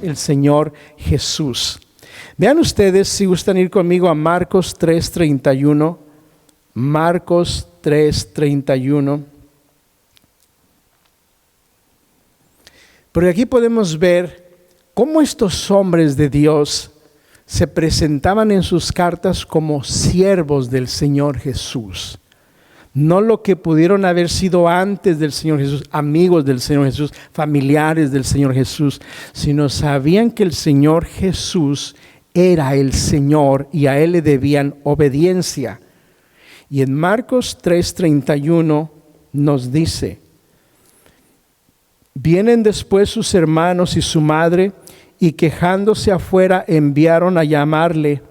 el Señor Jesús. Vean ustedes, si gustan ir conmigo a Marcos 3:31. Marcos 3:31. Porque aquí podemos ver cómo estos hombres de Dios se presentaban en sus cartas como siervos del Señor Jesús. No lo que pudieron haber sido antes del Señor Jesús, amigos del Señor Jesús, familiares del Señor Jesús, sino sabían que el Señor Jesús era el Señor y a Él le debían obediencia. Y en Marcos 3:31 nos dice: vienen después sus hermanos y su madre, y quejándose afuera enviaron a llamarle.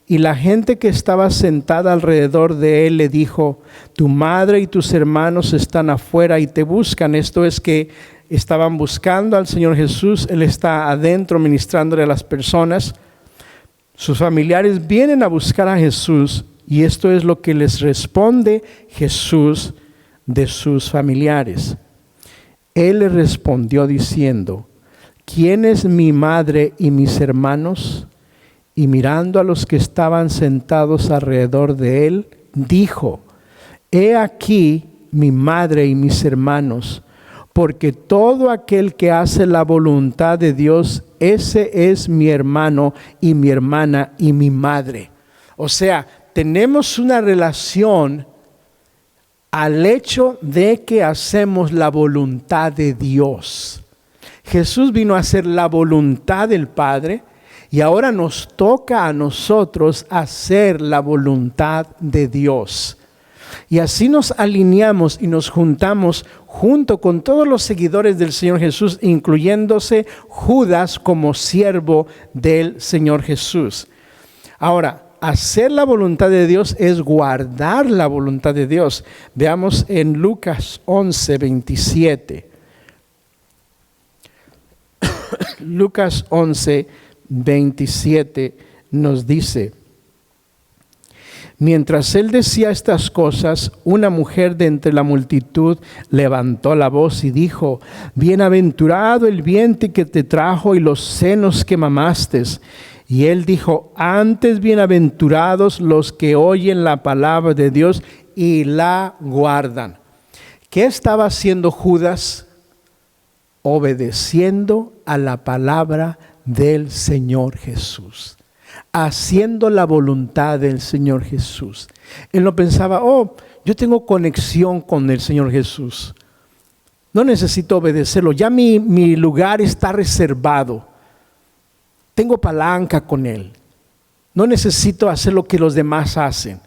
Y la gente que estaba sentada alrededor de él le dijo: tu madre y tus hermanos están afuera y te buscan. Esto es que estaban buscando al Señor Jesús. Él está adentro ministrándole a las personas. Sus familiares vienen a buscar a Jesús, y esto es lo que les responde Jesús de sus familiares. Él les respondió diciendo: ¿quién es mi madre y mis hermanos? Y mirando a los que estaban sentados alrededor de él, dijo: he aquí mi madre y mis hermanos, porque todo aquel que hace la voluntad de Dios, ese es mi hermano y mi hermana y mi madre. O sea, tenemos una relación al hecho de que hacemos la voluntad de Dios. Jesús vino a hacer la voluntad del Padre, y ahora nos toca a nosotros hacer la voluntad de Dios. Y así nos alineamos y nos juntamos junto con todos los seguidores del Señor Jesús, incluyéndose Judas como siervo del Señor Jesús. Ahora, hacer la voluntad de Dios es guardar la voluntad de Dios. Veamos en Lucas 11:27. Lucas 11:27 nos dice: mientras él decía estas cosas, una mujer de entre la multitud levantó la voz y dijo: bienaventurado el vientre que te trajo y los senos que mamaste. Y él dijo: antes bienaventurados los que oyen la palabra de Dios y la guardan. ¿Qué estaba haciendo Judas? Obedeciendo a la palabra del Señor Jesús, haciendo la voluntad del Señor Jesús. Él no pensaba: yo tengo conexión con el Señor Jesús, no necesito obedecerlo, ya mi lugar está reservado, tengo palanca con Él, no necesito hacer lo que los demás hacen,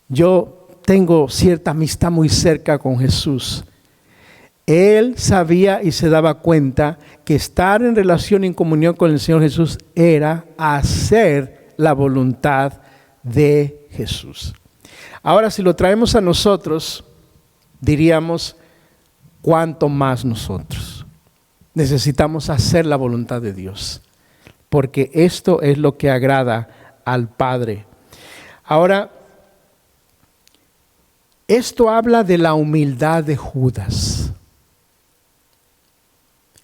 yo tengo cierta amistad muy cerca con Jesús. Él sabía y se daba cuenta que estar en relación y en comunión con el Señor Jesús era hacer la voluntad de Jesús. Ahora, si lo traemos a nosotros, diríamos: ¿cuánto más nosotros? Necesitamos hacer la voluntad de Dios, porque esto es lo que agrada al Padre. Ahora, esto habla de la humildad de Judas.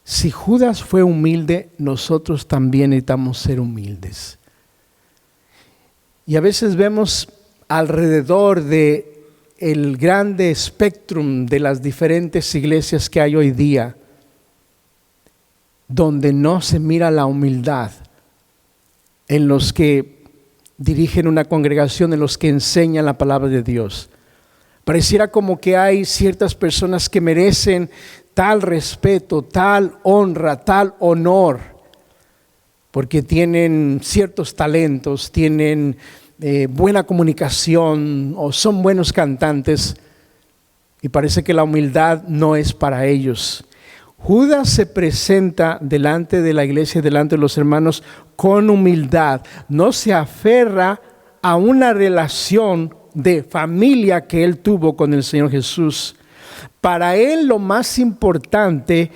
Si Judas fue humilde, nosotros también necesitamos ser humildes. Y a veces vemos alrededor de el grande espectrum de las diferentes iglesias que hay hoy día, donde no se mira la humildad en los que dirigen una congregación, en los que enseñan la palabra de Dios. Pareciera como que hay ciertas personas que merecen tal respeto, tal honra, tal honor, porque tienen ciertos talentos, tienen buena comunicación o son buenos cantantes, y parece que la humildad no es para ellos. Judas se presenta delante de la iglesia, delante de los hermanos, con humildad. No se aferra a una relación de familia que él tuvo con el Señor Jesús. Para él lo más importante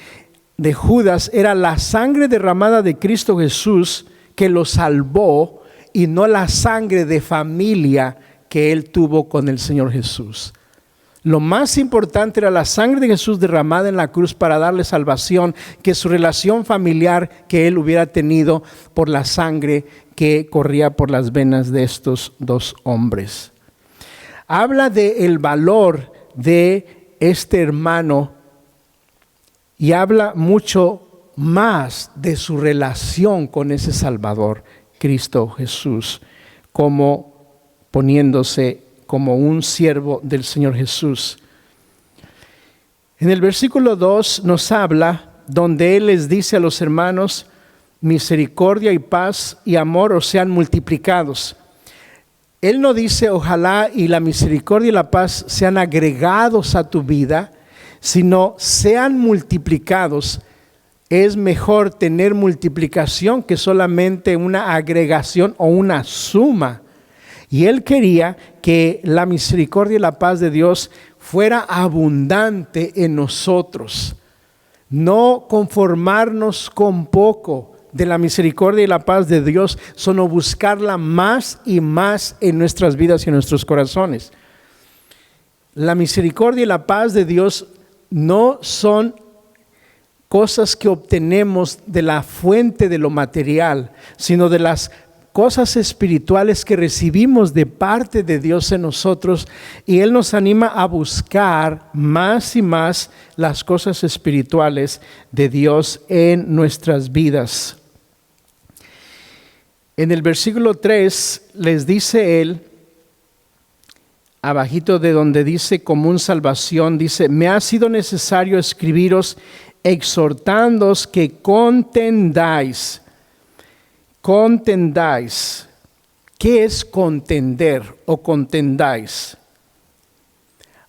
de Judas era la sangre derramada de Cristo Jesús que lo salvó, y no la sangre de familia que él tuvo con el Señor Jesús. Lo más importante era la sangre de Jesús derramada en la cruz para darle salvación, que su relación familiar que él hubiera tenido por la sangre que corría por las venas de estos dos hombres. Habla del valor de este hermano y habla mucho más de su relación con ese Salvador, Cristo Jesús, como poniéndose como un siervo del Señor Jesús. En el versículo 2 nos habla donde Él les dice a los hermanos, misericordia y paz y amor os sean multiplicados. Él no dice ojalá y la misericordia y la paz sean agregados a tu vida, sino sean multiplicados. Es mejor tener multiplicación que solamente una agregación o una suma. Y Él quería que la misericordia y la paz de Dios fuera abundante en nosotros. No conformarnos con poco de la misericordia y la paz de Dios, sino buscarla más y más en nuestras vidas y en nuestros corazones. La misericordia y la paz de Dios no son cosas que obtenemos de la fuente de lo material, sino de las cosas espirituales que recibimos de parte de Dios en nosotros, y Él nos anima a buscar más y más las cosas espirituales de Dios en nuestras vidas. En el versículo 3 les dice Él, abajito de donde dice común salvación, dice, me ha sido necesario escribiros exhortándoos que contendáis. Contendáis. ¿Qué es contender o contendáis?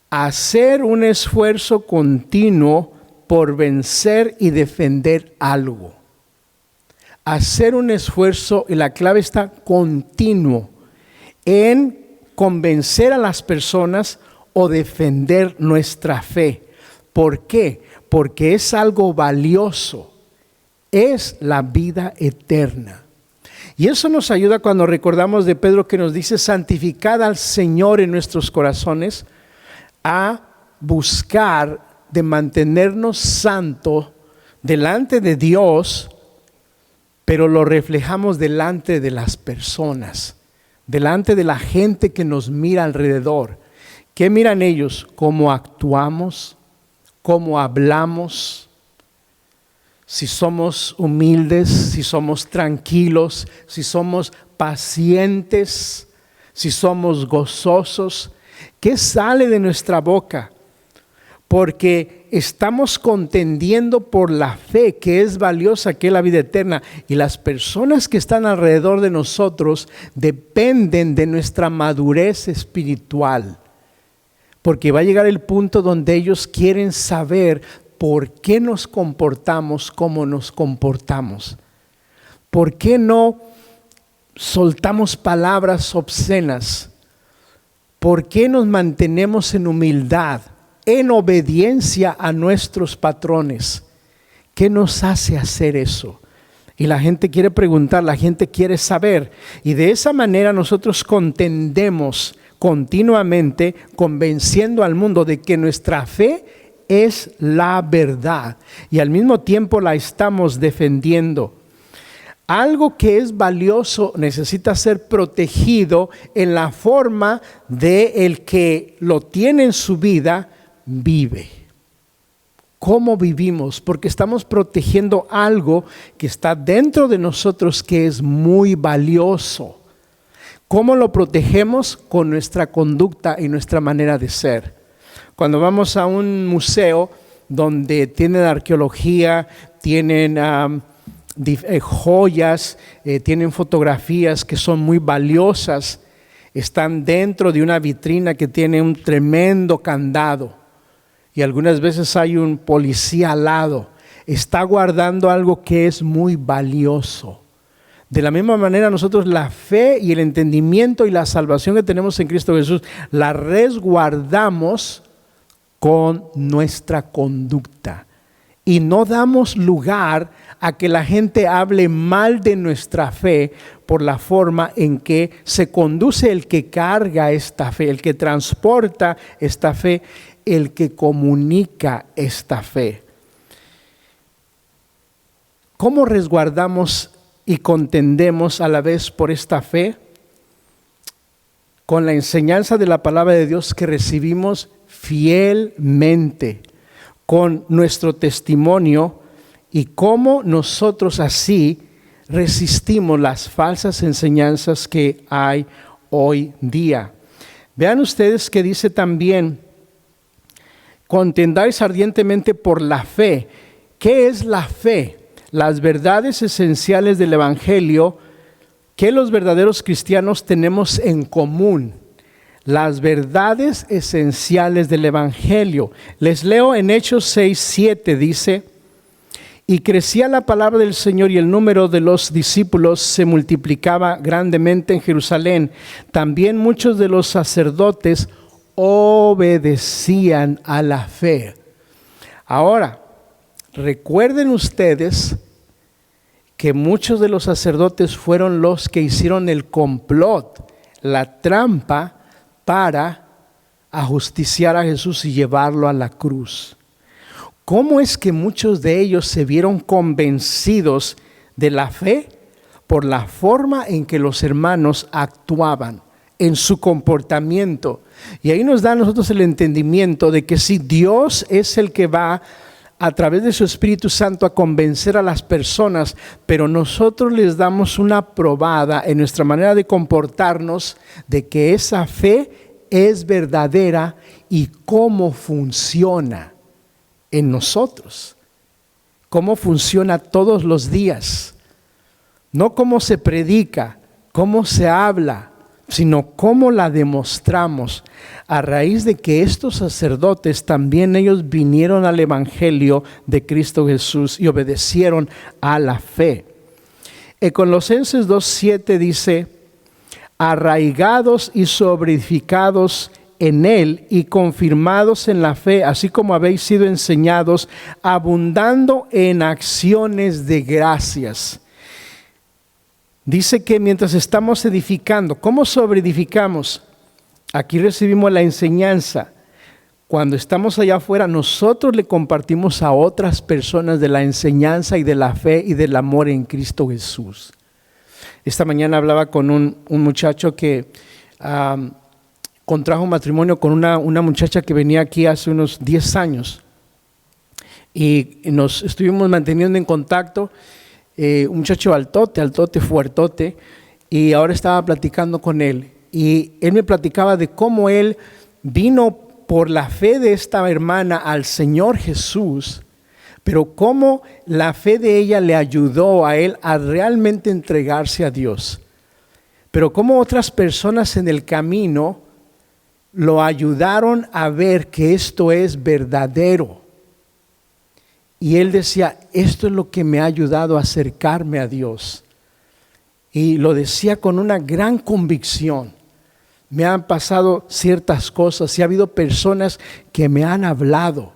Hacer un esfuerzo continuo por vencer y defender algo. Hacer un esfuerzo, y la clave está continuo, en convencer a las personas o defender nuestra fe. ¿Por qué? Porque es algo valioso. Es la vida eterna. Y eso nos ayuda cuando recordamos de Pedro que nos dice, santificad al Señor en nuestros corazones, a buscar de mantenernos santos delante de Dios, pero lo reflejamos delante de las personas, delante de la gente que nos mira alrededor. ¿Qué miran ellos? ¿Cómo actuamos? ¿Cómo hablamos? Si somos humildes, si somos tranquilos, si somos pacientes, si somos gozosos. ¿Qué sale de nuestra boca? Porque estamos contendiendo por la fe que es valiosa, que es la vida eterna. Y las personas que están alrededor de nosotros dependen de nuestra madurez espiritual. Porque va a llegar el punto donde ellos quieren saber por qué nos comportamos como nos comportamos. ¿Por qué no soltamos palabras obscenas? ¿Por qué nos mantenemos en humildad, en obediencia a nuestros patrones? ¿Qué nos hace hacer eso? Y la gente quiere preguntar, la gente quiere saber. Y de esa manera nosotros contendemos continuamente, convenciendo al mundo de que nuestra fe es la verdad. Y al mismo tiempo la estamos defendiendo. Algo que es valioso necesita ser protegido en la forma de el que lo tiene en su vida, vive. ¿Cómo vivimos? Porque estamos protegiendo algo que está dentro de nosotros que es muy valioso. ¿Cómo lo protegemos? Con nuestra conducta y nuestra manera de ser. Cuando vamos a un museo donde tienen arqueología, tienen joyas, tienen fotografías que son muy valiosas, están dentro de una vitrina que tiene un tremendo candado y algunas veces hay un policía al lado, está guardando algo que es muy valioso. De la misma manera nosotros la fe y el entendimiento y la salvación que tenemos en Cristo Jesús la resguardamos con nuestra conducta y no damos lugar a que la gente hable mal de nuestra fe por la forma en que se conduce el que carga esta fe, el que transporta esta fe, el que comunica esta fe. ¿Cómo resguardamos y contendemos a la vez por esta fe? Con la enseñanza de la palabra de Dios que recibimos fielmente, con nuestro testimonio y cómo nosotros así resistimos las falsas enseñanzas que hay hoy día. Vean ustedes que dice también, contendáis ardientemente por la fe. ¿Qué es la fe? Las verdades esenciales del Evangelio que los verdaderos cristianos tenemos en común. Las verdades esenciales del Evangelio. Les leo en Hechos 6:7, dice: y crecía la palabra del Señor y el número de los discípulos se multiplicaba grandemente en Jerusalén. También muchos de los sacerdotes obedecían a la fe. Ahora, recuerden ustedes que muchos de los sacerdotes fueron los que hicieron el complot, la trampa para ajusticiar a Jesús y llevarlo a la cruz. ¿Cómo es que muchos de ellos se vieron convencidos de la fe? Por la forma en que los hermanos actuaban, en su comportamiento. Y ahí nos da a nosotros el entendimiento de que si Dios es el que va a través de su Espíritu Santo a convencer a las personas, pero nosotros les damos una probada en nuestra manera de comportarnos de que esa fe es verdadera y cómo funciona en nosotros, cómo funciona todos los días, no cómo se predica, cómo se habla, sino cómo la demostramos a raíz de que estos sacerdotes también ellos vinieron al Evangelio de Cristo Jesús y obedecieron a la fe. En Colosenses 2:7 dice: arraigados y sobreedificados en Él y confirmados en la fe, así como habéis sido enseñados, abundando en acciones de gracias. Dice que mientras estamos edificando, ¿cómo sobreedificamos? Aquí recibimos la enseñanza. Cuando estamos allá afuera, nosotros le compartimos a otras personas de la enseñanza y de la fe y del amor en Cristo Jesús. Esta mañana hablaba con un muchacho que contrajo matrimonio con una muchacha que venía aquí hace unos 10 años. Y nos estuvimos manteniendo en contacto. Un muchacho altote, fuertote, y ahora estaba platicando con él. Y él me platicaba de cómo él vino por la fe de esta hermana al Señor Jesús, pero cómo la fe de ella le ayudó a él a realmente entregarse a Dios. Pero cómo otras personas en el camino lo ayudaron a ver que esto es verdadero. Y él decía, esto es lo que me ha ayudado a acercarme a Dios. Y lo decía con una gran convicción. Me han pasado ciertas cosas y ha habido personas que me han hablado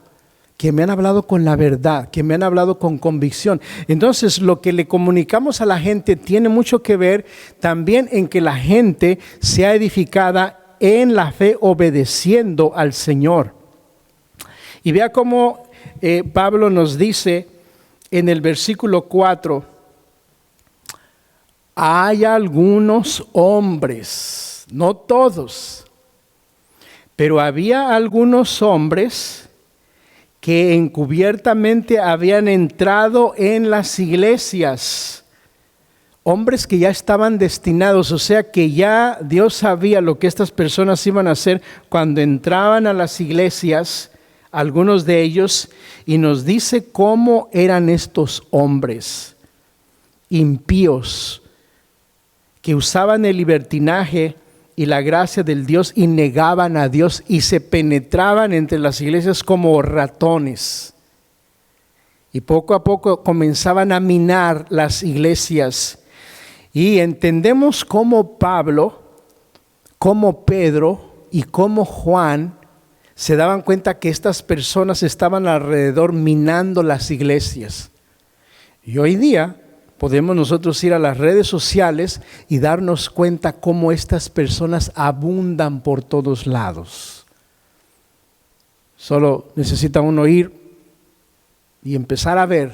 con la verdad, que me han hablado con convicción. Entonces, lo que le comunicamos a la gente tiene mucho que ver también en que la gente sea edificada en la fe, obedeciendo al Señor. Y vea cómo Pablo nos dice en el versículo 4, hay algunos hombres, no todos, pero había algunos hombres que encubiertamente habían entrado en las iglesias, hombres que ya estaban destinados, o sea que ya Dios sabía lo que estas personas iban a hacer cuando entraban a las iglesias, algunos de ellos, y nos dice cómo eran estos hombres impíos que usaban el libertinaje y la gracia del Dios y negaban a Dios y se penetraban entre las iglesias como ratones. Y poco a poco comenzaban a minar las iglesias. Y entendemos cómo Pablo, cómo Pedro y cómo Juan se daban cuenta que estas personas estaban alrededor minando las iglesias. Y hoy día podemos nosotros ir a las redes sociales y darnos cuenta cómo estas personas abundan por todos lados. Solo necesita uno ir y empezar a ver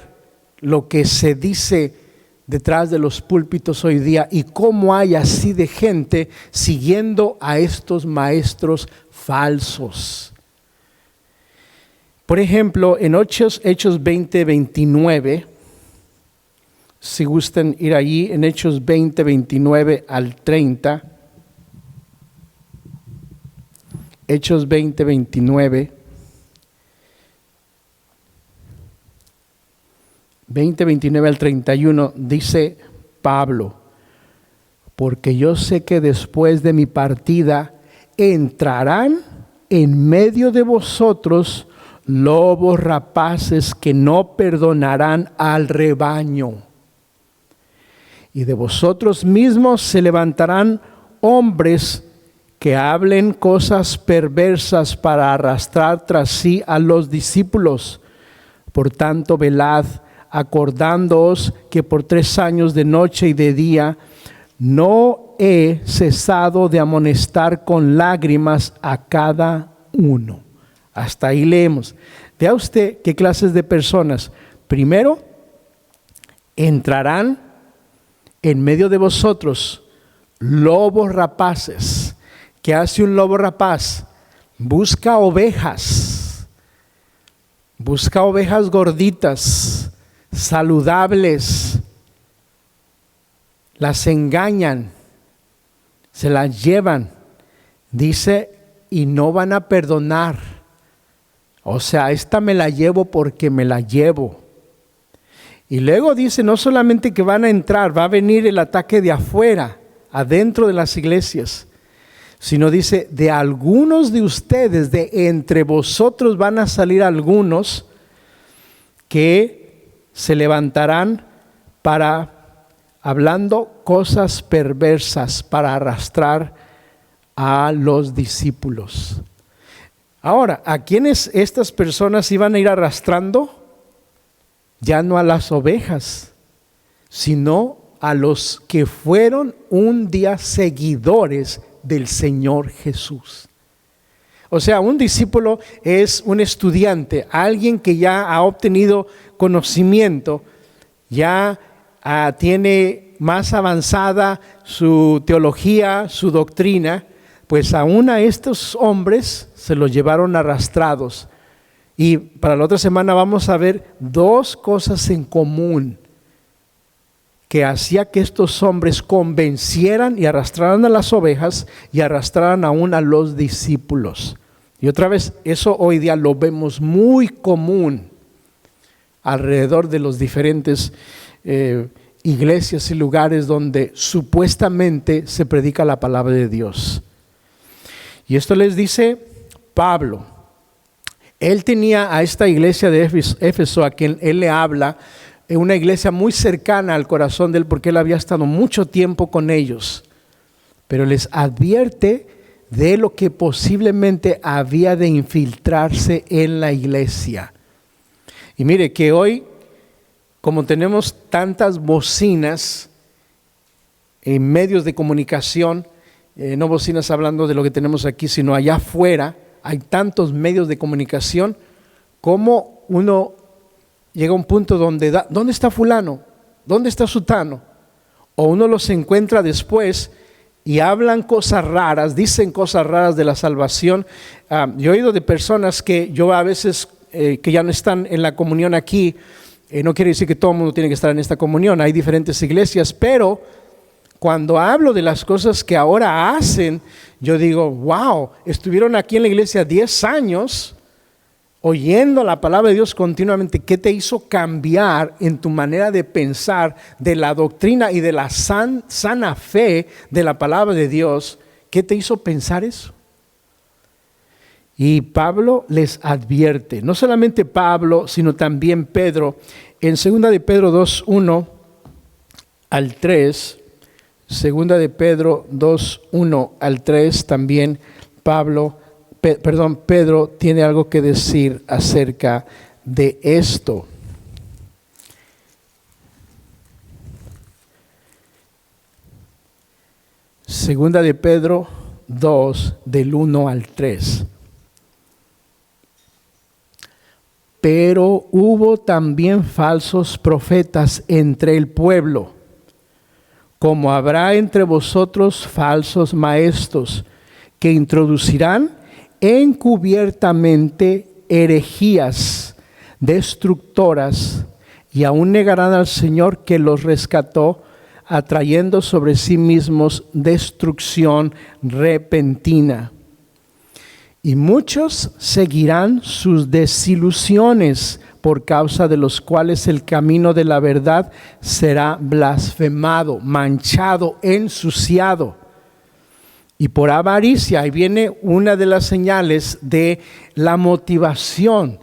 lo que se dice detrás de los púlpitos hoy día y cómo hay así de gente siguiendo a estos maestros falsos. Por ejemplo, en Hechos 20:29, si gustan ir allí, en Hechos 20:29 al 30, Hechos 20:29, 20:29 al 31, dice Pablo: porque yo sé que después de mi partida entrarán en medio de vosotros lobos rapaces que no perdonarán al rebaño. Y de vosotros mismos se levantarán hombres que hablen cosas perversas para arrastrar tras sí a los discípulos. Por tanto, velad, acordándoos que por 3 años de noche y de día no he cesado de amonestar con lágrimas a cada uno. Hasta ahí leemos. Vea usted qué clases de personas. Primero, entrarán en medio de vosotros lobos rapaces. ¿Qué hace un lobo rapaz? Busca ovejas gorditas, saludables, las engañan, se las llevan, dice, y no van a perdonar. O sea, esta me la llevo porque me la llevo. Y luego dice, no solamente que van a entrar, va a venir el ataque de afuera, adentro de las iglesias, sino dice, de algunos de ustedes, de entre vosotros van a salir algunos que se levantarán hablando cosas perversas para arrastrar a los discípulos. Ahora, ¿a quiénes estas personas iban a ir arrastrando? Ya no a las ovejas, sino a los que fueron un día seguidores del Señor Jesús. O sea, un discípulo es un estudiante, alguien que ya ha obtenido conocimiento, ya tiene más avanzada su teología, su doctrina, pues aún a estos hombres se los llevaron arrastrados. Y para la otra semana vamos a ver 2 cosas en común que hacía que estos hombres convencieran y arrastraran a las ovejas y arrastraran aún a los discípulos. Y otra vez, eso hoy día lo vemos muy común alrededor de los diferentes iglesias y lugares donde supuestamente se predica la palabra de Dios. Y esto les dice Pablo. Él tenía a esta iglesia de Éfeso, a quien él le habla, una iglesia muy cercana al corazón de él, porque él había estado mucho tiempo con ellos. Pero les advierte de lo que posiblemente había de infiltrarse en la iglesia. Y mire que hoy, como tenemos tantas bocinas en medios de comunicación, no bocinas hablando de lo que tenemos aquí, sino allá afuera, hay tantos medios de comunicación, como uno llega a un punto donde ¿dónde está fulano? ¿Dónde está sutano? O uno los encuentra después y hablan cosas raras, dicen cosas raras de la salvación. Yo he oído de personas que yo a veces, que ya no están en la comunión aquí, no quiere decir que todo el mundo tiene que estar en esta comunión, hay diferentes iglesias, pero cuando hablo de las cosas que ahora hacen, yo digo, wow, estuvieron aquí en la iglesia 10 años, oyendo la palabra de Dios continuamente. ¿Qué te hizo cambiar en tu manera de pensar de la doctrina y de la sana fe de la palabra de Dios? ¿Qué te hizo pensar eso? Y Pablo les advierte, no solamente Pablo, sino también Pedro. En 2 de Pedro 2:1 al 3, 2 de Pedro 2:1 al 3, también Pedro tiene algo que decir acerca de esto. Segunda de Pedro 2, del 1 al 3. Pero hubo también falsos profetas entre el pueblo, como habrá entre vosotros falsos maestros, que introducirán encubiertamente herejías destructoras, y aún negarán al Señor que los rescató, atrayendo sobre sí mismos destrucción repentina. Y muchos seguirán sus desilusiones, por causa de los cuales el camino de la verdad será blasfemado, manchado, ensuciado. Y por avaricia, ahí viene una de las señales de la motivación,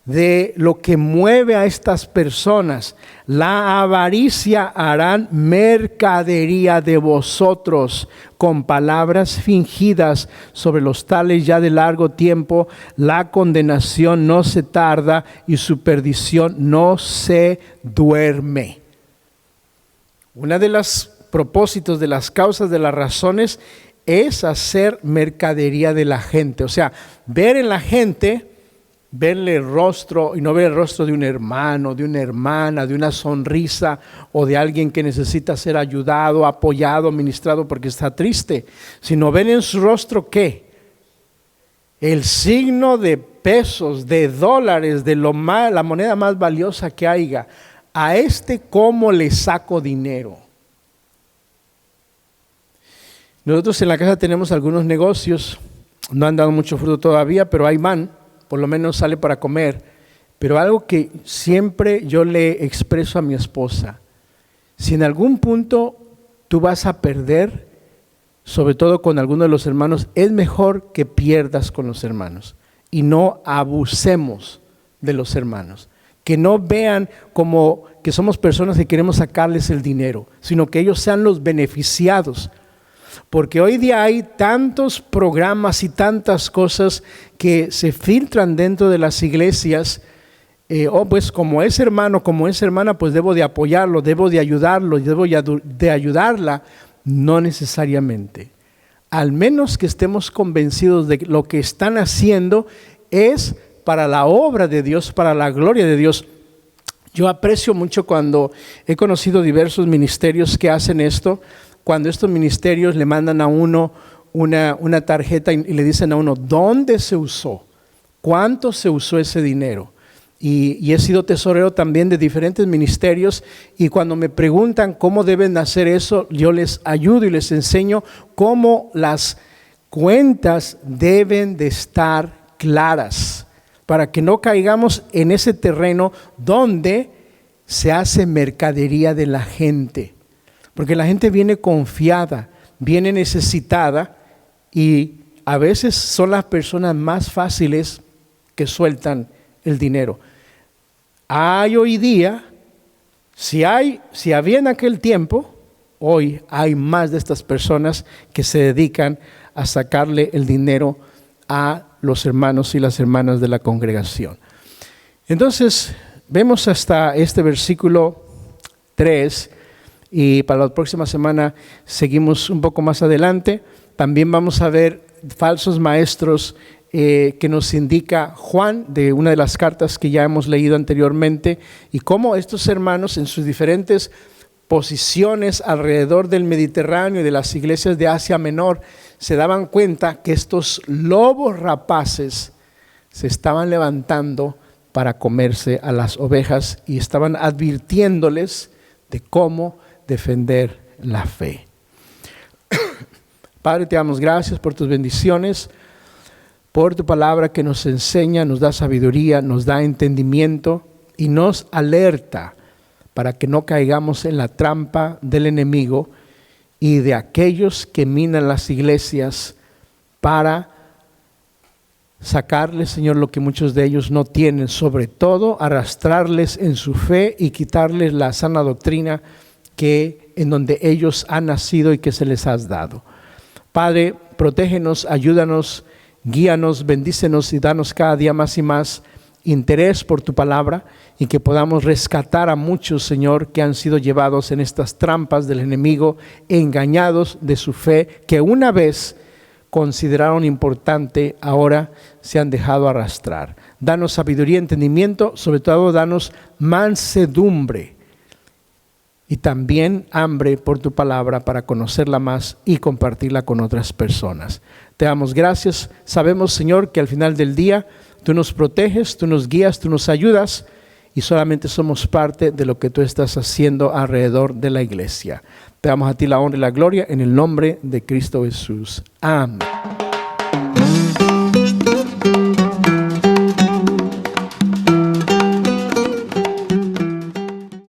de lo que mueve a estas personas. La avaricia harán mercadería de vosotros con palabras fingidas, sobre los tales ya de largo tiempo la condenación no se tarda y su perdición no se duerme. Una de los propósitos, de las causas, de las razones es hacer mercadería de la gente. O sea, ver en la gente, verle el rostro y no ver el rostro de un hermano, de una hermana, de una sonrisa o de alguien que necesita ser ayudado, apoyado, ministrado porque está triste, sino ver en su rostro ¿qué? El signo de pesos, de dólares, de la moneda más valiosa que haya. A ¿cómo le saco dinero? Nosotros en la casa tenemos algunos negocios, no han dado mucho fruto todavía, pero ahí van. Por lo menos sale para comer. Pero algo que siempre yo le expreso a mi esposa: si en algún punto tú vas a perder, sobre todo con alguno de los hermanos, es mejor que pierdas con los hermanos y no abusemos de los hermanos. Que no vean como que somos personas que queremos sacarles el dinero, sino que ellos sean los beneficiados. Porque hoy día hay tantos programas y tantas cosas que se filtran dentro de las iglesias. Pues como es hermano, como es hermana, pues debo de apoyarlo, debo de ayudarlo, debo de ayudarla. No necesariamente. Al menos que estemos convencidos de que lo que están haciendo es para la obra de Dios, para la gloria de Dios. Yo aprecio mucho cuando he conocido diversos ministerios que hacen esto. Cuando estos ministerios le mandan a uno una tarjeta y le dicen a uno dónde se usó, cuánto se usó ese dinero. Y he sido tesorero también de diferentes ministerios, y cuando me preguntan cómo deben hacer eso, yo les ayudo y les enseño cómo las cuentas deben de estar claras, para que no caigamos en ese terreno donde se hace mercadería de la gente. Porque la gente viene confiada, viene necesitada, y a veces son las personas más fáciles que sueltan el dinero. Hay hoy día, si había en aquel tiempo, hoy hay más de estas personas que se dedican a sacarle el dinero a los hermanos y las hermanas de la congregación. Entonces, vemos hasta este versículo 3. Y para la próxima semana seguimos un poco más adelante. También vamos a ver falsos maestros que nos indica Juan, de una de las cartas que ya hemos leído anteriormente, y cómo estos hermanos en sus diferentes posiciones alrededor del Mediterráneo y de las iglesias de Asia Menor se daban cuenta que estos lobos rapaces se estaban levantando para comerse a las ovejas, y estaban advirtiéndoles de cómo defender la fe. Padre, te damos gracias por tus bendiciones, por tu palabra que nos enseña, nos da sabiduría, nos da entendimiento y nos alerta para que no caigamos en la trampa del enemigo y de aquellos que minan las iglesias para sacarles, Señor, lo que muchos de ellos no tienen, sobre todo arrastrarles en su fe y quitarles la sana doctrina que en donde ellos han nacido y que se les has dado. Padre, protégenos, ayúdanos, guíanos, bendícenos y danos cada día más y más interés por tu palabra, y que podamos rescatar a muchos, Señor, que han sido llevados en estas trampas del enemigo, engañados de su fe, que una vez consideraron importante, ahora se han dejado arrastrar. Danos sabiduría y entendimiento, sobre todo danos mansedumbre y también hambre por tu palabra para conocerla más y compartirla con otras personas. Te damos gracias. Sabemos, Señor, que al final del día tú nos proteges, tú nos guías, tú nos ayudas y solamente somos parte de lo que tú estás haciendo alrededor de la iglesia. Te damos a ti la honra y la gloria en el nombre de Cristo Jesús. Amén.